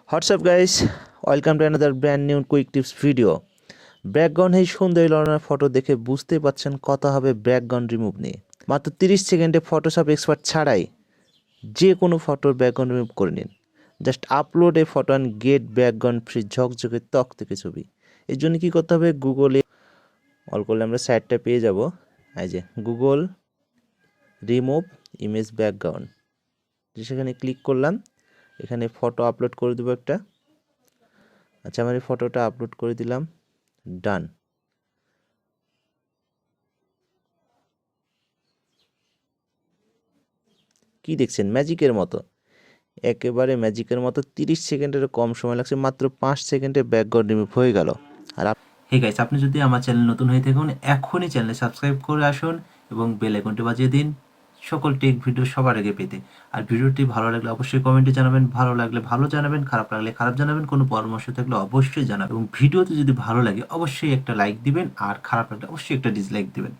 What's up guys, welcome to another brand new quick tips video. Background এই সুন্দর লড়ানোর photo দেখে বুঝতেই পাচ্ছেন কথা হবে ব্যাকগ্রাউন্ড রিমুভ নিয়ে। মাত্র 30 সেকেন্ডে ফটোশপ এক্সপার্ট ছাড়াই যে কোনো ফটোর ব্যাকগ্রাউন্ড রিমুভ করে নিন। Just upload a photo and get background free ঝকঝকে ত্বক থেকে ছবি। এর জন্য কী করতে হবে, গুগলে অল করলে আমরা সাইটটা পেয়ে যাব। এই যে গুগল রিমুভ ইমেজ ব্যাকগ্রাউন্ড, সেখানে ক্লিক করলাম। এখানে ফটো আপলোড করে দেবো একটা। আচ্ছা, আমার এই ফটোটা আপলোড করে দিলাম, ডান। কি দেখছেন, ম্যাজিকের মতো, একেবারে ম্যাজিকের মতো 30 সেকেন্ডেরও কম সময় লাগছে, মাত্র 5 সেকেন্ডে ব্যাকগ্রাউন্ড রিমুভ হয়ে গেল। আর হে গাইস, আপনি যদি আমার চ্যানেল নতুন হয়ে থাকুন এখনই চ্যানেলে সাবস্ক্রাইব করে আসুন এবং বেল আইকনটি বাজিয়ে দিন সকল টেক ভিডিও সবার আগে পেতে। আর ভিডিওটি ভালো লাগলে অবশ্যই কমেন্টে জানাবেন, ভালো লাগলে ভালো জানাবেন, খারাপ লাগলে খারাপ জানাবেন, কোনো পরামর্শ থাকলে অবশ্যই জানাবেন। এবং ভিডিওতে যদি ভালো লাগে অবশ্যই একটা লাইক দিবেন, আর খারাপ লাগলে অবশ্যই একটা ডিসলাইক দিবেন।